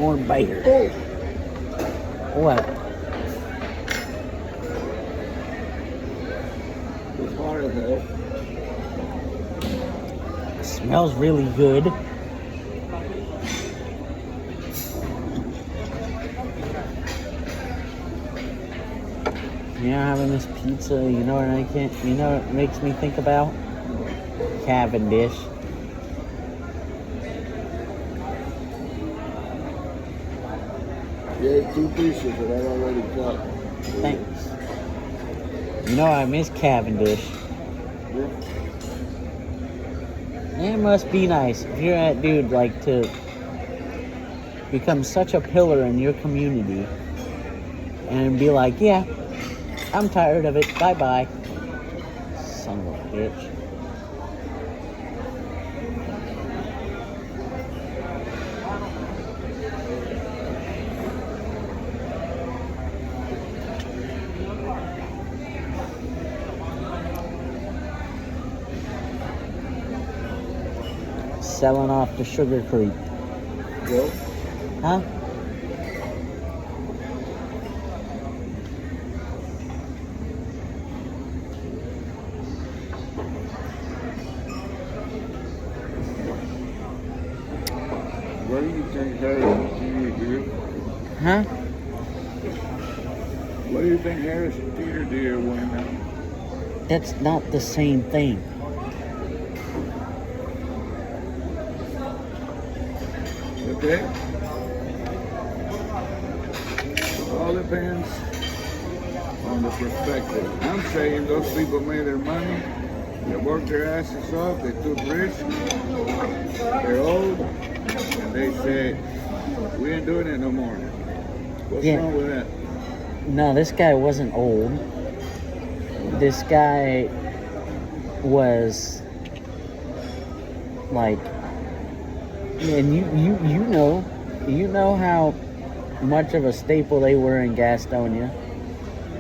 more biter. Oh, What? it's hot as hell. Smells really good. Having this pizza, you know what it makes me think about? Cavendish. Yeah, 2 pieces that I already cut. Thanks. I miss Cavendish. Yeah. It must be nice if you're that dude, like, to become such a pillar in your community and be like, yeah, I'm tired of it. Bye-bye. Son of a bitch. Selling off to Sugar Creek. Well, Huh? what do you think Harris Theater did? Huh? What do you think Harris Theater did when That's not the same thing. okay? All depends on the perspective. I'm saying those people made their money, they worked their asses off, they took risks, they're old, and they said, we ain't doing it no more. What's wrong with that? No, this guy wasn't old. This guy was like, and you know how much of a staple they were in Gastonia.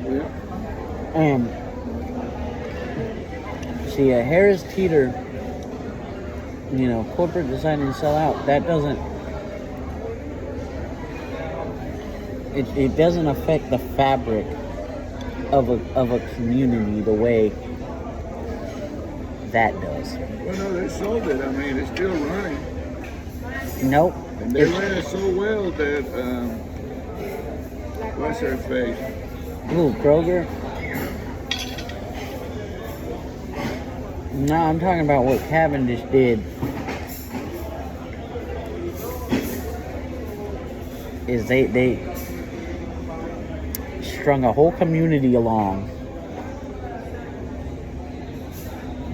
Yeah. See, a Harris Teeter, corporate deciding to sell out, that doesn't, it doesn't affect the fabric of a community the way that does. Well, no, they sold it. I mean, it's still running. Nope. And they ran it so well that, what's her face? Ooh, Kroger? No, I'm talking about what Cavendish did. Is they strung a whole community along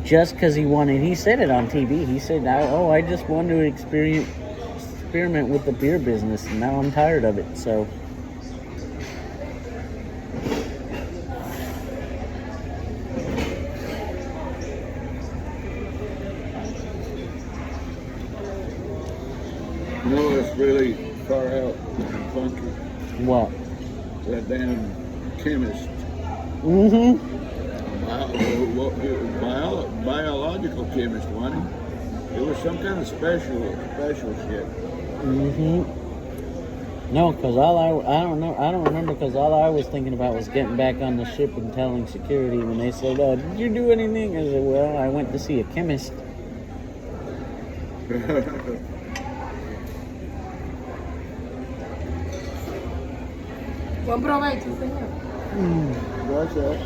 just because he wanted. He said it on TV. He said, I just wanted to experiment with the beer business, and now I'm tired of it, so... You know what's really far out and funky? What? That damn chemist. Mm-hmm. Biological chemist, wasn't he? It was some kind of special shit. Mm-hmm. No, because I don't remember, because all I was thinking about was getting back on the ship and telling security when they said, did you do anything? I said, well, I went to see a chemist. Buen provecho, señor. Gracias.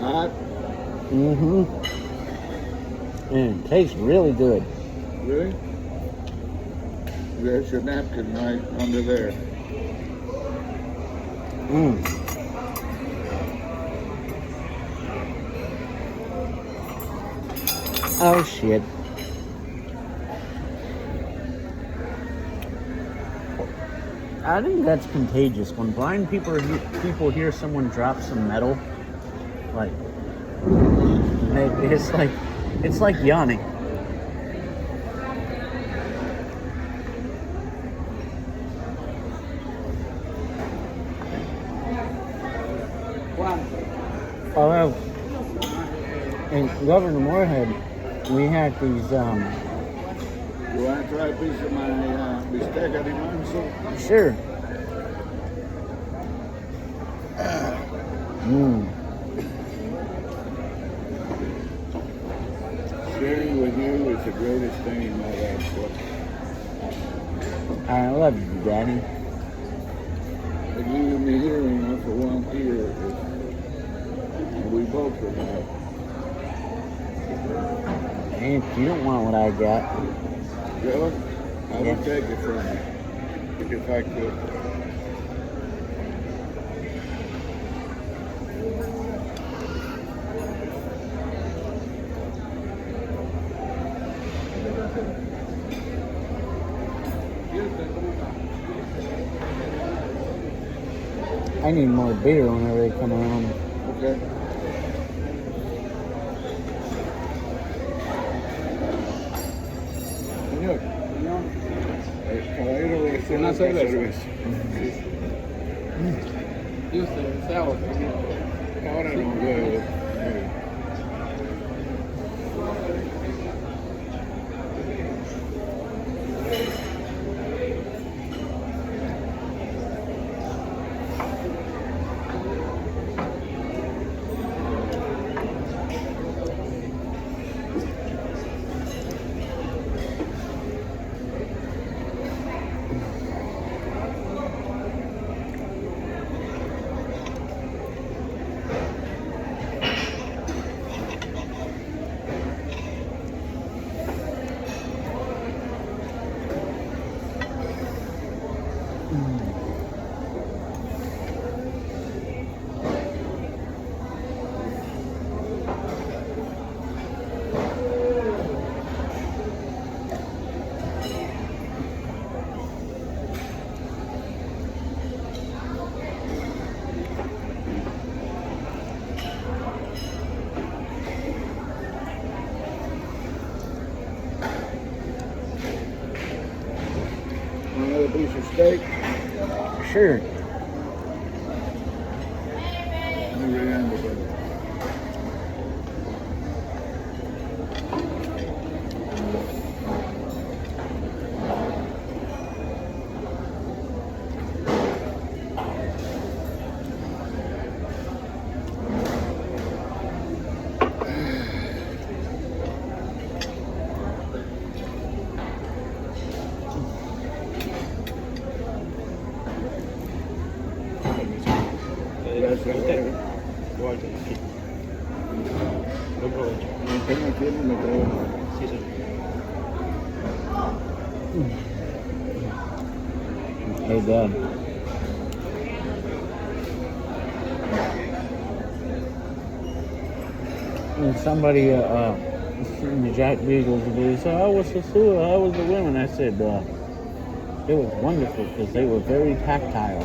Hot? Mm-hmm. And it tastes really good. Really? There's your napkin right under there. Mm. Oh, shit. I think that's contagious. When blind people hear someone drop some metal, like, it's like yawning. I'll have in Governor Moorhead, we had these, You want to try a piece of my bistecca di manzo? sure. Mmm. Sharing with you is the greatest thing in my life. I love you, Daddy. And you and me hearing her for one ear, and we both are that. And you don't want what I got. Joe, I Yeah. would take it from you if I could. I need more beer whenever they come around. Okay. Señor, caballero de Una cerveza. Mm. ¿Y usted? ¿Desea otra? Ahora no puedo. Another piece of steak. Sure. Muy grande, pero. Gracias, caballero. Buen provecho. Mantenga firme, me trabajo. Sí, señor. Hey, Dad. And somebody, in the Jack Beagles, they said, "How was Sosua? How was the women?" I said, "It was wonderful because they were very tactile."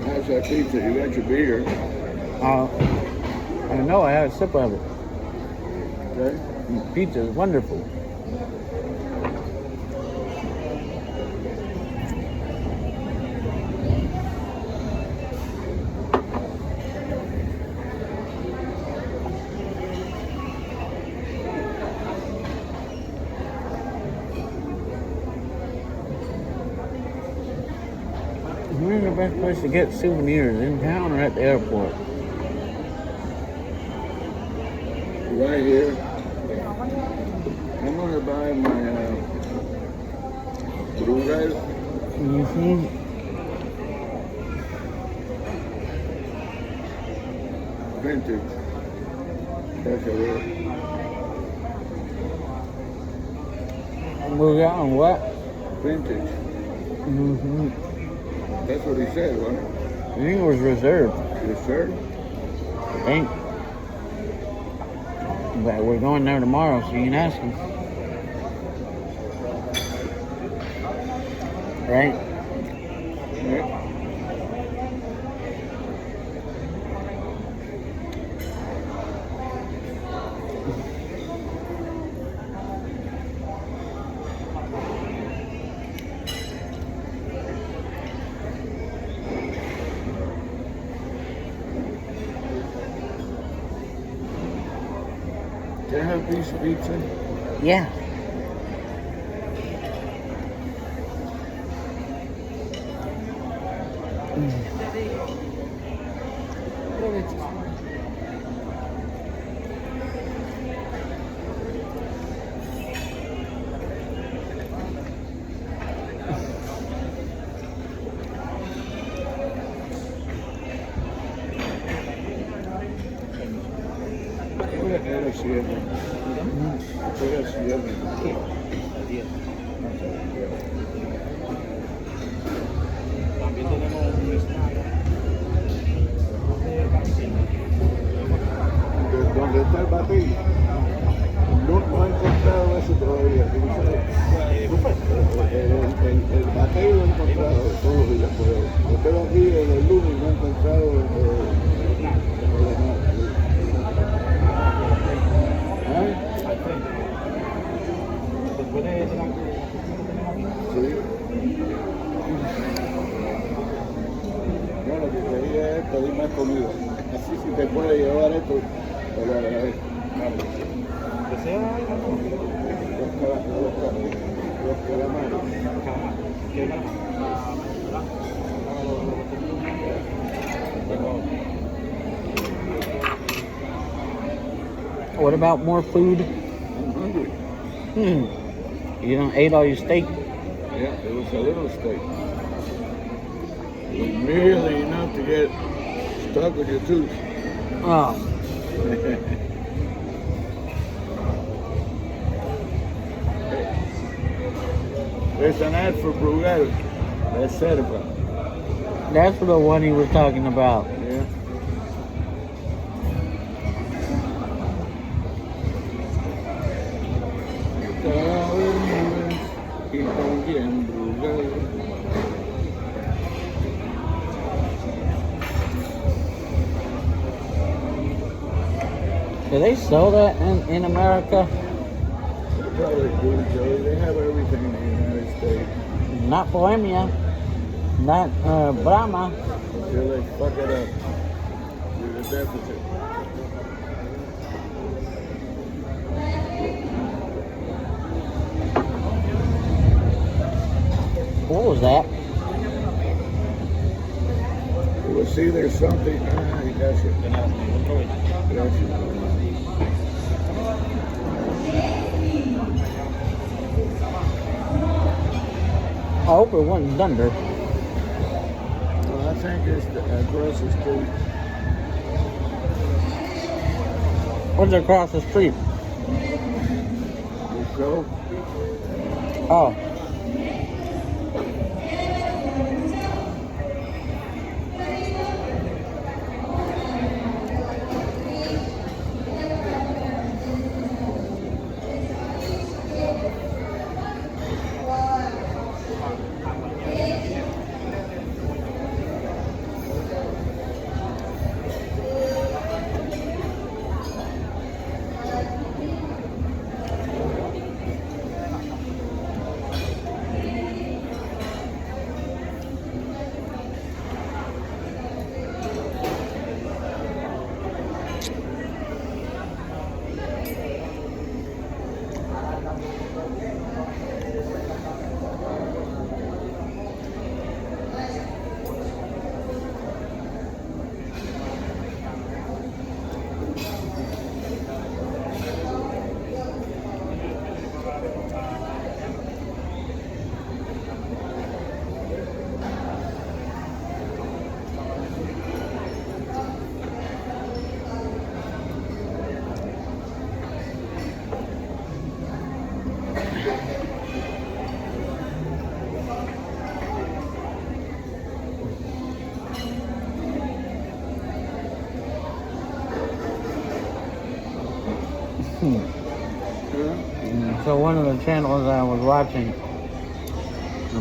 How's that pizza? You got your beer. I know I had a sip of it. Okay? Pizza is wonderful. Where's the best place to get souvenirs, in town or at the airport? Right here. I'm gonna buy my Brugal Mm-hmm. vintage. That's a real We're on what? vintage. Mm-hmm. That's what he said, wasn't it? I think it was reserved. Yes, sir. I think. But we're going there tomorrow, so you can ask him. Right? Yeah. Can I have a piece of pizza? Yeah. Era 7. Era 7. También tenemos un snack. ¿Dónde está el batido? No he encontrado eso todavía. ¿Tú lo sabes? El batido lo he encontrado todos los días, pero yo tengo aquí el lunes y no he encontrado Después de ese sí. No, lo que quería es pedir más comida. Así si te puede llevar esto, te lo agradezco. ¿Desea algo? Los calamares. ¿Qué más? What about more food? I'm hungry. You done ate all your steak? Yeah, it was a little steak. It was merely enough to get stuck with your tooth. Oh. There's an ad for Brugal. That's said about. That's the one he was talking about. Yeah. Y también Brugal. Do they sell that in America? Probably do, Joey. They have everything in the United States Not Bohemia. Not Brahma. until they fuck it up with the deficit. What was that? Well, see, there's something. You got you. Got you. I hope it wasn't thunder. Well, I think it's across the street. What's across the street? The show. Oh. So one of the channels I was watching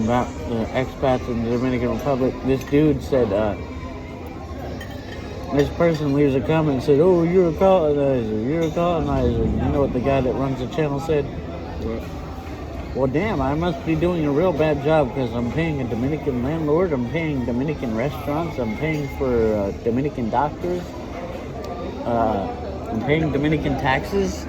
about the expats in the Dominican Republic, this dude said, this person leaves a comment and said, "Oh, you're a colonizer, you're a colonizer." You know what the guy that runs the channel said? What? Well, damn, I must be doing a real bad job because I'm paying a Dominican landlord, I'm paying Dominican restaurants, I'm paying for Dominican doctors, I'm paying Dominican taxes.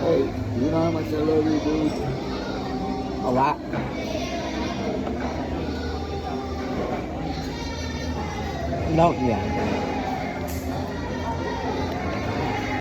Hey, you know how much I love you, dude? A lot. No, yeah.